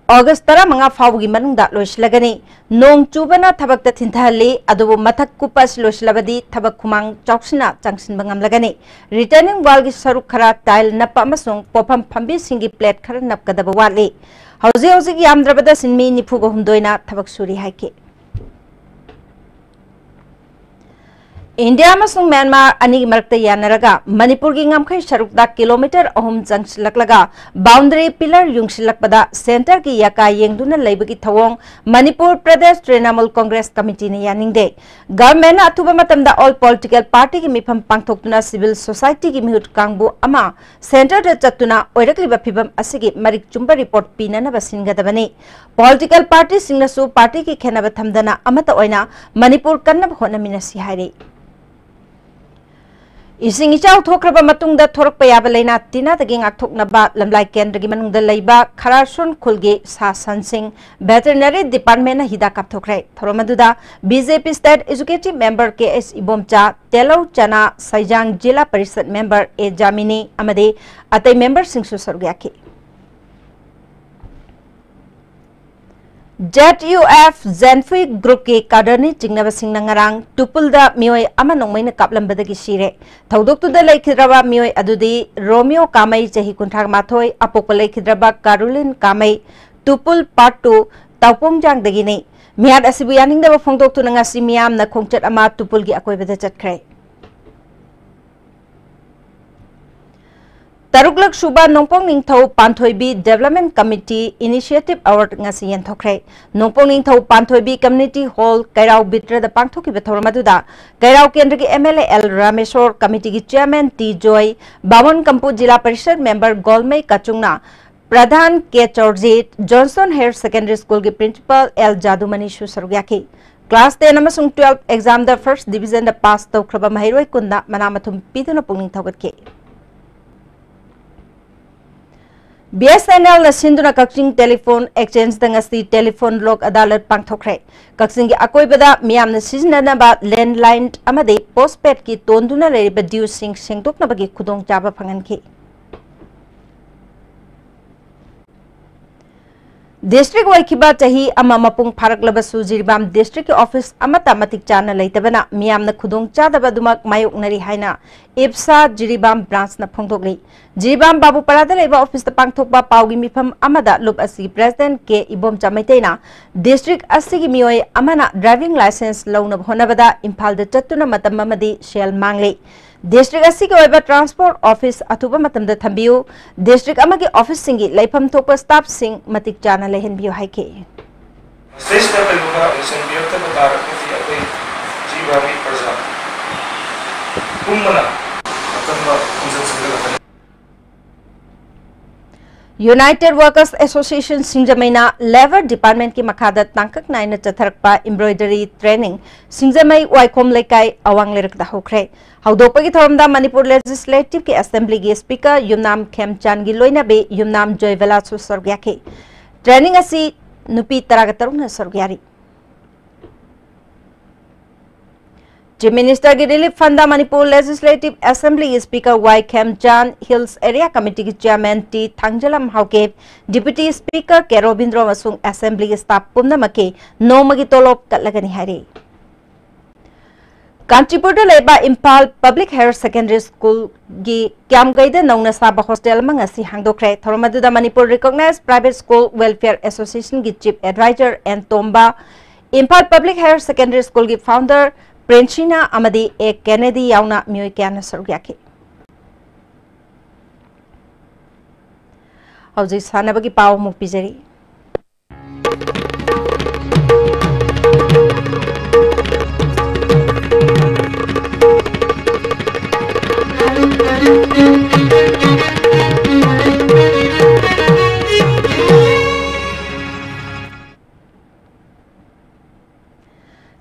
अगस्त 15 फाउगी मनुंगदा लोइसलगनी नोंग चुबना थबक थिंथहली अदुबु मथक कुपस लोइसलबदी थबक खुमांग चौक्सना चंगसिन बंगमलगनी रिटर्निंग वाल की सरुक खरा टाइल नप अमसुंग पोफम फंबी सिंगी प्लेट खरा नपकदब वाली हौजे हौजे यामद्रबदा सिनमी निफुग हुमदोइना थबक सुरी हाइके इंडिया अमसुंग म्यांमार अनी मरक्ता यानरगा मणिपुर की ngam सरुकदा किलोमीटर अहुम जंगसिलकलगा बाउंड्री पिलर युंगसिलकपदा सेंटर की याका येंगदुना लैबगी थवोंग मणिपुर प्रदेश तृणमूल कांग्रेस कमिटी ने यानिंगदे गवर्नमेंट अथुबा मतमदा ऑल पॉलिटिकल पार्टी की मिफम पांगथोक्तुना सिविल सोसाइटी की मिहुत कांगबु अमा सेंटर द चत्तुना ओइरकलिबा फिबम असिगी मरिक चुंबा रिपोर्ट पिनना बसिनगदबनी पॉलिटिकल पार्टी सिंगनसु पार्टी की खेनब थमदना अमता ओइना मणिपुर कन्नब होनमिनसी हाइरे इसिंग इचाउ थोक्रबा मतुंगदा थोरकपा याबा लैना तिना दगी ngakthoknaba lamlai केंद्र की मनुंगदा लैबा खरासुन खुलगे सासन सिंह वेटरनरी डिपार्टमेंट ना हिदा कापथोखरे थोरमदुदा बीजेपी स्टेट एजुकेटिव मेंबर के एस इबोमचा तेलौ चना सैजांग जिला परिषद मेंबर ए जामिनी अमदे अतै मेंबर सिंगसु सरग्याकी ZUF Zenfui Group के काडरनी चिंगनब सिंगना ngarang tupulda मियोय अमा नोंमैना कापलंबदगी सिरे थौदोक्तुदा लैखिद्रबा मियोय अदुदी रोमियो कामै चही 38 अपोकप लैखिद्रबा कारुलिन कामै tupul part 2 ताउपोंगजांगदगी नै मियाद असिबु यानिंगदबा फोंदोक्तुना ngasi मियामना खोंगचत अमा tupul gi अकोइबदा चटखरे Taruklak Suba Nongpong Ningthau Panthoibi Development Committee Initiative Award ngasi yenthokre Nongpong Ningthau Panthoibi Community Hall Kairau Bitra da pangthoki bethormaduda Kairau Kendra ki MLA L Rameshwar Committee ki Chairman T Joy Bamon Kampu Jila Parishad Member Golmei Kachungna Pradhan K Chorjit Johnson Higher Secondary School ki Principal L Jadumani Shu Sargyaki Class 10 amasung 12 exam the first division the pass tawkraba mahiroi kunna manamathum piduna pungning thawgatke BSNL na sinduna Kakching telephone exchange dangasi telephone log adalat pangthokre Kakching gi akoibada miyam na sizinanaba landline amade postpaid ki tonduna leriba due sing sengdoknabagi khudong chaba phanganki District Waikiba Tahi Amamapung Paraklabasu Jiribam District Office Amata Matik Chana Laitabana Miam na Kudung Chadabadumak Mayuk Nari Haina Ipsa Jiribam Branch na Pongtokli Jiribam Babu Parada Leba Office the Pangtokba Paugi Mipam Amada Lup Asi President K Ibom Chamaitena District Asigi Mioy Amana Driving License Loan of Honavada Impal the Chatuna Matamamadi Shell Mangli District Asigi Oiba Transport Office Atuba Matam the Tambiu District Amagi Office Singi Laipam Topa Staff Sing Matik Chana Lehin Bio Haike United Workers Association Singjamaina Labor Department ki makada tangkak naina chatharakpa embroidery training Singjamai Waikom Lekai Awang Lirak da Hokre Haudopagi Thoramda Manipur Legislative ki Assembly ki Speaker Yumnam Khemchan gi loina be Yumnam Joyvela su sorgyake Training asi nupi taragataruna sorgyari Chief Minister की Relief Fund Manipur Legislative Assembly Speaker Y Khemchan Hills Area Committee की Chairman T Thangjalam Hauke Deputy Speaker K Robindro Masung Assembly Staff Pumnamake Nomagi Tolop Katlagani Hari Kanchipurda Leba Impal Public Higher Secondary School gi Kyam Gaida Nongna Saba Hostel Mangasi Hangdokre Thormaduda Manipur Recognized Private School Welfare Association ki Chief Advisor and Tomba Impal Public Higher Secondary School ki Founder Prenchina Amadi a Kennedy Yauna Muyakana Sorgyaki. How this Hanabagi Pau Mupizeri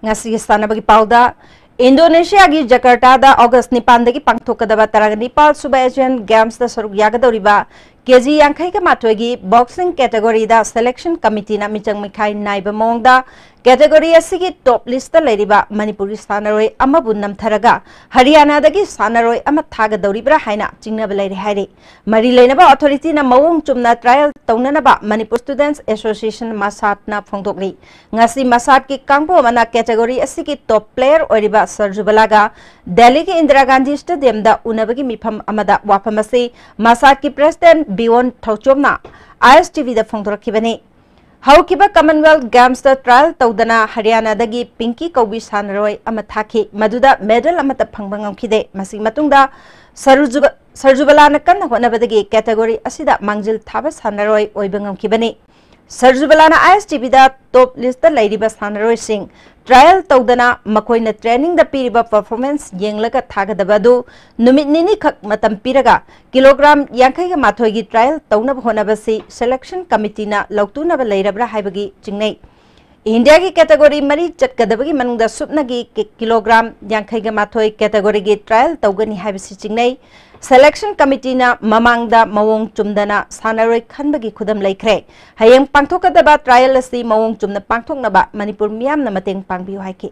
Ngasi Stanabagi Pauda Indonesia की Jakarta दा अगस्त 9 पांथोकदबा तरग निपाल सुबह Asian games दा सरुक यागदौरिबा KG 51 की boxing category दा selection committee ना मिचंग मिखाई नाइबा मोंगदा कैटेगरी असिगी टॉप लिस्ट लेरिबा मणिपुरी सानरोय अमबु नमथरगा हरियाणा दगी सानरोय अम थागदौरिब्रा हाइना चिंगनब लेरि हाइरे मरी लेनबा अथॉरिटी ना मवोंग चुमना ट्रायल तौननबा मणिपुर स्टूडेंट्स एसोसिएशन मसाट ना फोंगदोकली ngasi मसाट की कांगपो मना कैटेगरी असिगी टॉप प्लेयर ओरिबा सरजुबलागा दिल्ली के इंदिरा गांधी स्टेडियम दा उनबगी मिफम अमदा वाफमसे मसाट की प्रेसिडेंट बियोन थौचोमना ISTV दा फोंगदोरखिबने हौकिबा कॉमनवेल्थ गेम्स दा ट्रायल तौदना हरियाणा दगी पिंकी कौबी सानरोय अमा थाखि मदुदा मेडल अमता फंगबा ngamkhide मसी मतुंगदा सरजुबलाना कन्ना होनबदगी कैटेगरी असिदा मांगजिल थाबा सानरोय ओइबा ngamkhibani सरजुबलाना ISTV दा टॉप लिस्ट लेरिबा सानरोय सिंह ट्रायल तौदना मकोइना ट्रेनिंग दा पीरिबा परफॉर्मेंस येंगलगा थागदबदु नुमित निनी खक मतम पीरगा किलोग्राम 51 की ट्रायल तौनब होनबसी सिलेक्शन कमिटी ना लौतुनब लेरबरा हाइबगी चिंगनै इंडिया की कैटेगरी मरी चटकदबगी मनुंगदा सुपनगी किलोग्राम 51 कैटेगरी की ट्रायल तौगनी हाइबसी चिंगनै सिलेक्शन कमिटी ना ममांगदा मवोंग चुमदना सानरोय खनबगी खुदम लेख्रे हयेंग पांथोकदबा ट्रायल असी मवोंग चुमना पांथोकनबा मणिपुर मियामना मतेंग पांगबियो हाइके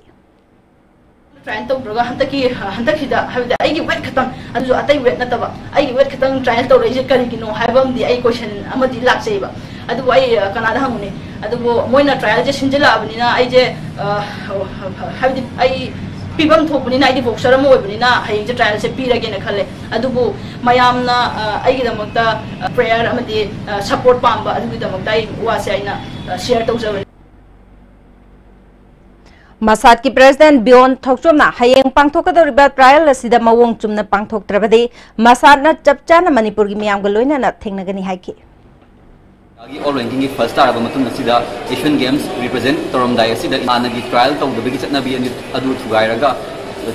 ट्रायल तौरगा हंतकिदा हाबिदा आइगी वेट खतम अदु अतै वेट नतबा आइगी वेट खतम ट्रायल तौरैजे करिगिनो हाइबमदी आई क्वेश्चन अमदी लाक्सेबा अदु आई कनादा हंगुने अदु मोइना ट्रायल जे सिंजिलाबनिना आइजे हाबिदी आई पीबम थोपनिना आइदी बॉक्सर अम ओइबनिना हयेंजे ट्रायल से पीरगेना खले अदुबु मयामना आइगिदमक्ता प्रेयर अमदी सपोर्ट पांबा अदुगिदमक्ता आई वासे आइना शेयर तौजबनि मसाट की प्रेसिडेंट बियोन थौचोमना हयेंग पांथोकदौरिबा ट्रायल असिदा मवोंग चुमना पांथोकत्रबदे मसाटना चपचाना मणिपुर की मियामगा लोइनाना थेंगनगनी हाइके ऑल रैंकिंग की फर्स्ट तारब मतुंग असिदा एशियन गेम्स रिप्रेजेंट तौरमदाय असिदा मानगी ट्रायल तौदबगी चटनाबी अदु थुगाइरगा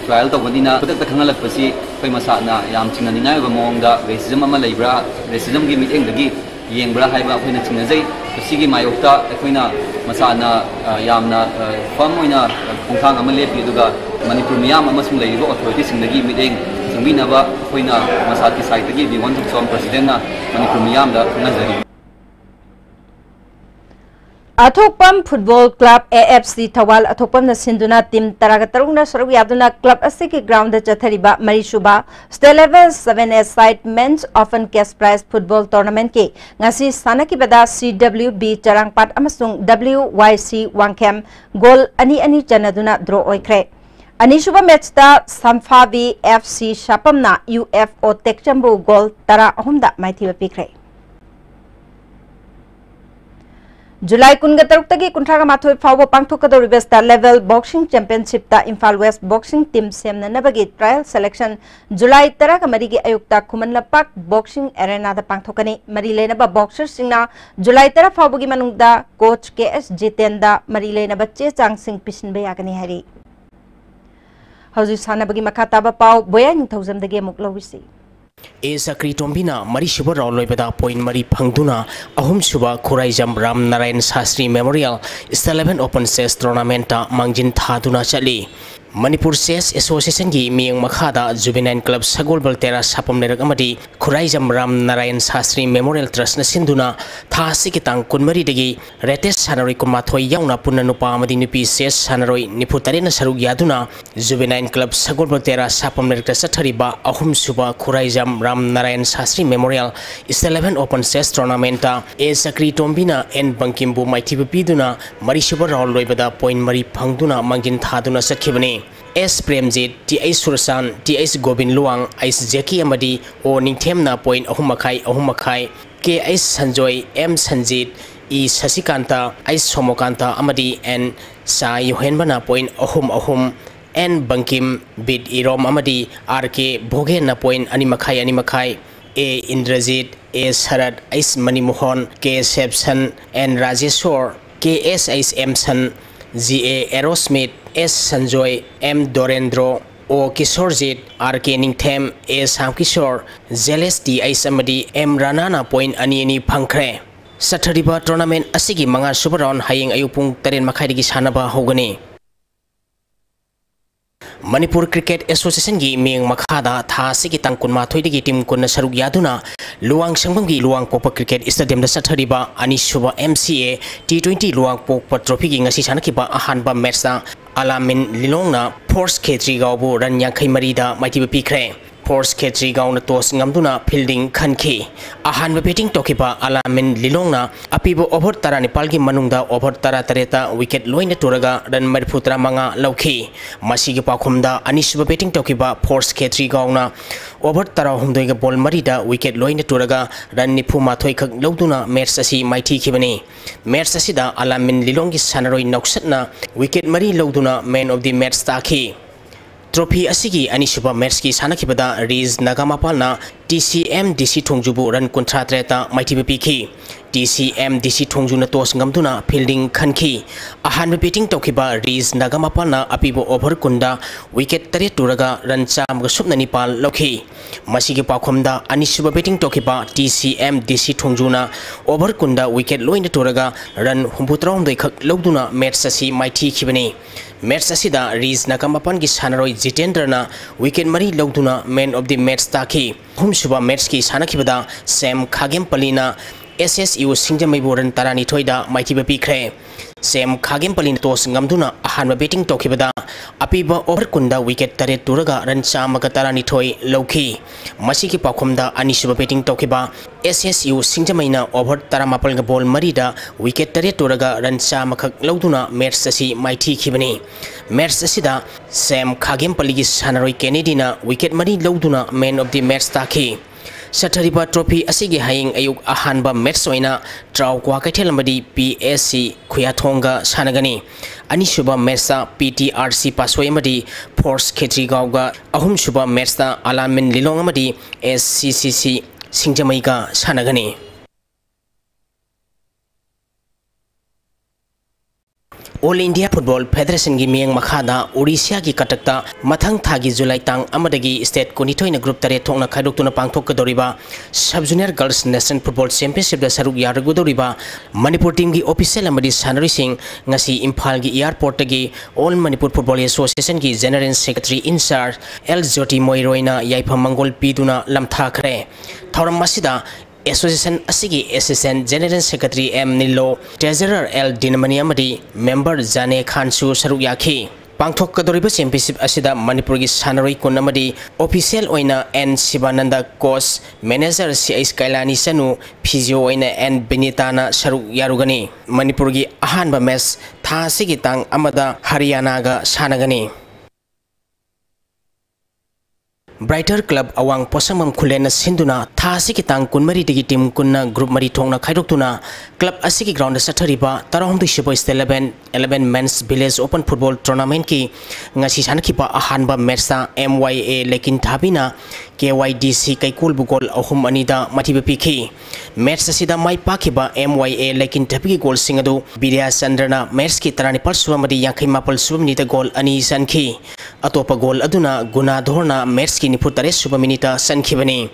ट्रायल तौबनिना खुदक खंगलकपसी खै मसाना याम चिंगनिनाय ब मोंगदा रेसिज्म अमा लेब्रा रेसिज्म की मीटिंगदगी येंब्रा हाइबा अखोइना चिंगनजै सिगी मायोक्ता अखोइना मसाना यामना फम ओइना खोंथांग अमा लेपि दुगा मणिपुर मियाम अमसुंग लेरिबा अथॉरिटी सिंगदगी मीटिंग संगमिनबा अखोइना मसाकी साइडगी बिवन थुसोम प्रेसिडेंट ना मणिपुर मियाम दा खंगजरी अथोपम फुटबॉल क्लब AFC थवाल अथोपम सिंधुना टीम तरगा तरुंगना सरुक यादुना क्लब असे के ग्राउंड चथरिबा मरीसुबा state level 7S side men's open cash prize football tournament के ngasi सानकिबदा CWB चरांगपाट अमसुंग WYC वांगखेम गोल अनि चनदुना ड्रॉ ओइख्रे अनिसुबा मैच दा संफाबी FC शापमना UFO टेक्चम्बु गोल 13 माइथिबा पिख्रे जुलाई 23 फाव पांथोकदौरिबा स्टार लेवल बॉक्सिंग चैंपियनशिप ता इम्फाल वेस्ट बॉक्सिंग टीम सेमननबगी ट्रायल सिलेक्शन जुलाई 13 की अयुक्ता खुमन लपाक बॉक्सिंग एरेना दा पांथोकनी मरी लेनबा बॉक्सर सिंगना जुलाई 13 फावगी मनुंगदा कोच KS जितेंदा मरी लेनबा चे चांगसिंग पिसिनबे यागनी हरी हौजी सानबगी मखा ताबा पाव बोया निथौजमदगे मुक्लौविसी ए सकरी टोम्बिना मरी सुब राउंड लोइबदा पॉइंट मरी फंगदुना अहुम सुब Khuraijam Ram Narayan Shastri memorial state 11 open chess tournament मांगजिन थादुना चली मणिपुर चेस एसोसिएशन की मियंग मखादा जुवेनाइल क्लब सगोलबल तेरा सापम लेरक अमदी खुराइजम राम नारायण शास्त्री मेमोरियल ट्रस्ट न सिंधुना थासी की तांग कुनमरी दगी रेटेस सानरोय कुमाथोय याउना पुन्ना नुपा अमदी नुपी चेस सानरोय निफुतरे न सरुक यादुना जुवेनाइल क्लब सगोलबल तेरा सापम लेरक सथरिबा अहुम सुबा Khuraijam Ram Narayan Shastri memorial state 11 open chess tournament A सकरी टोम्बिना एन बंकिमबु माइथिबु पीदुना मरी सुब राउंड लोइबदा पॉइंट मरी फंगदुना मांगजिन थादुना सखिबने S Premjit TH सुरसान TH Govind Luwang IS Jeki अमदी ओ निंगथेमना पॉइंट अहुम मखाई KH Sanjoy M Sanjeet E Shashikanta I Somokanta अमदी N सा योहेनबना पॉइंट अहुम N बंकिम बिद इरोम अमदी RK भोगेन पॉइंट अनि मखाई A Indrajit A Sharad I Manimohan K Sepson N Rajeshwar KS I Emson GA एरोस्मिथ S Sanjoy M Dorendro O Kishorjit RK Ningthem A Samkishore जेलेस D I समदी M रानाना पॉइंट अनि फंख्रे सथरिबा टूर्नामेंट असिगी मंगा सुबर राउंड हयेंग अयुपुंग 3 मखाइदगी सानबा होगनी Manipur Cricket Association gi meng makhada tha sigi tang kunma thoidagi team kunna saruk yaduna luang sangbam gi luang popa cricket stadium da sathariba ani suba MCA T20 luang popa trophy gi ngasi sanakiba ahanba match da Alamin Lilongna Force K3 gaubu ran yankai marida maitiba pikre Force K3 gauna tos ngamduna fielding khanki ahan batting tokiba Alamin Lilongna apibo over tara Nepal gi manungda over tara tareta wicket loina turaga ran marfutra manga lauki masigi pakhumda anisba batting tokiba Force K3 gauna over tara humdoiga ball marida wicket loina turaga ran nifu mathoi khak lauduna match asi maiti khibani match asida Alamin Lilonggi sanaroi noksatna wicket mari lauduna man of the match taki Trophy asigi anisuba match ki sanakibada Riz Nagamapalna TCM DC Thongjubu ran kontra treta maiti bpiki TCM DC Thongju na tos ngamduna fielding khanki ahan batting tokiba Riz Nagamapalna apibo over kunda wicket tare turaga ran cham ga subna nipal lokhi masigi pakhomda anisuba batting tokiba TCM DC Thongju na over kunda wicket loina turaga ran humbutraum doi khak loduna match asi maiti khibani match asida Riz Nagamapan gi sanaroi Jitendra na wicket mari loduna man of the match taki humsuba match ki sanakibada Sam Khagempalina SSU Singjamaiboran Tarani Toida Maitiba Pikre Sam Khagempalina tos ngamduna ahanba batting tokibada apiba over kunda wicket tare turaga ran chamaga Tarani Thoi Loki masiki pakhomda anisuba batting tokiba SSU Singjamaina over taramapal ga ball marida wicket tare turaga ran chamaga loduna match asi maiti khibani match asida Sam Khagempaligi sanaroi Kennedy na wicket mari loduna man of the match taki Sathariba trophy asigi haying ayuk ahanba match oina traw kwa kaithelmadi PSC Khuyathonga sanagani anisuba match ta PTRC pasoi amadi Force K3 gauga ahum suba match ta Alamin Lilong amadi SCCC Singjamaiga sanagani All India Football Federation gi meng makhada Odisha gi katakta mathang thagi July tang amadagi state konitoina group tare thongna khaidoktuna pangthok kadoriba Sub Junior Girls National Football Championship da saruk yaragudoriba Manipur team gi official amadi sanari sing ngasi Imphal gi airport gi All Manipur Football Association gi General Secretary in charge L Jyoti Moiroina yaipha mangol piduna lamtha khare thoram masida Association asigi Assistant General Secretary M Nilo Treasurer L Dinamani amadi Member Jane Khansu saruk yakhi pangthok kadoriba championship asida Manipur gi sanaroi kun amadi official oina N Sivananda coach manager CI Kailani Sanu physio oina N Benitana saruk yarugani Manipur gi ahanba match tha sigi tang amada Haryana ga sanagani Brighter Club awang posamam khulena sinduna tha sigi tang kunmari digi team kunna group mari thongna khaidokuna club asigi ground sathariba tarahum du shibo 11 men's village open football tournament ki ngasi sankipa ahanba match ta MYA lekin thabina KYDC kaikul bugol ahum anida matiba pikhi match asida mai pakiba MYA lekin thabi gol singadu Bidya Chandrana match ki tarani palsuwa madi yakai mapal subminita gol ani sanki atopa gol aduna guna dhorna match ki niputare suba minita sankhibani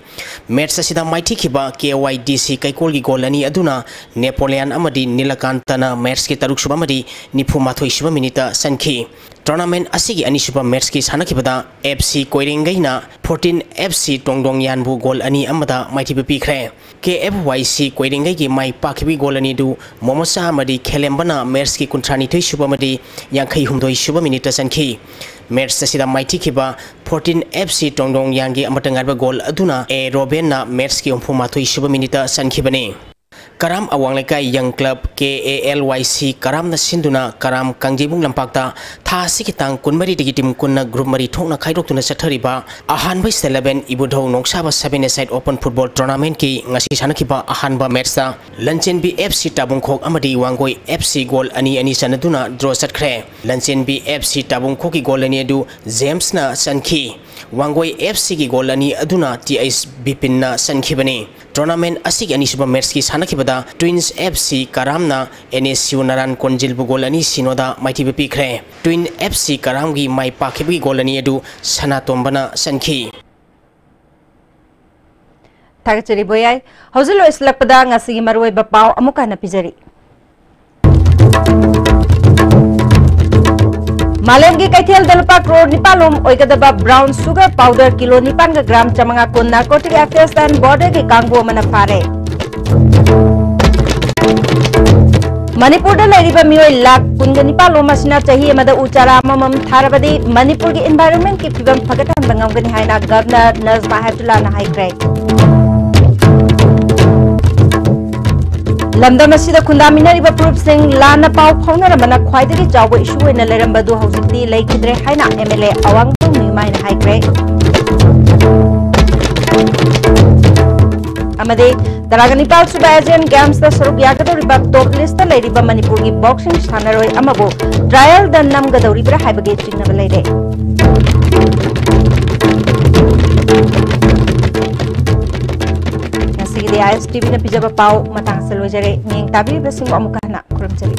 match asida maiti khiba KYDC kaikol gi gol ani aduna Napoleon amadi Nilakantana match ki taruk suba madi nipu mathoi suba minita sankhi tournament asigi ani suba match ki sanakibada FC Koirengaina 14 FC Tongdong Yanbu gol ani amada maiti pikre KFYC Koirengai gi mai pakhibi gol ani du Momosa amadi Khelembana match ki kuntrani thoi suba madi yankhai humdoi suba minita sankhi match asida maiti khiba 14 FC Tongdong Yangi amatangarba gol aduna A Robin na match ki umphuma thoi suba minita sankhibani Karam Awanglekai Young Club KALYC Karam na sinduna Karam Kangjibung Lampakta tha sikitang kunmari digi team kunna group mari thongna khaidoktuna sathariba ahanba 11 ibudho noksaba 7 side open football tournament ki ngasi sanakiba ahanba match ta Lanchenbi FC Tabungkhok amadi Wangoi FC goal ani sanaduna draw satkre Lanchenbi FC Tabungkhok ki goal ani adu James na sankhi Wangoi FC ki goal ani aduna TS Bipin na sankhibani tournament asigi ani suba match ki sanakibada Twins FC Karamna NSU Naran Konjil bugol ani sinoda maiti pikre Twin FC Karamgi mai pakhibi golani edu Sanatombana sankhi Thagachari boyai hauzulo islakpada ngasi maroi bapau amuka na pijari मालेम की कैथेल दलपा करोड़ निपालोम ओइगदबा brown sugar powder kilo निपान का gram चमंगा को नार्कोटिक अफेयर्स एंड बॉर्डर के कांगो मन फारे मणिपुर लाख कुंग निपालोम चाही उचारा मम थारबदी मणिपुर की एनवायरनमेंट की फिवम फगटन बंगमगनी हाइना गवर्नर नजमा हेब्दुल्ला ना हाइग्रे लमदम असिदा खुंदामिनरिबा प्रूफ सिंह लाना पाव फाउनरमना ख्वाइदगी चाव इशू होइना लेरंबदु हौजिकती लेखिद्रे हाइना एमएलए अवांगतु मिमाइना हाइग्रे अमदे तरागनिपाल सुबा एशियन गेम्स दा सरुक यागदौरिबा टॉप लिस्ट लेरिबा मणिपुर की बॉक्सिंग सानरोय अमबो ट्रायल दा नमगदौरिबा हाइबगे चिंगनबा लेरे ISTV na pijaba pau matang sa lojare ning tabi basing amuka na kurum jari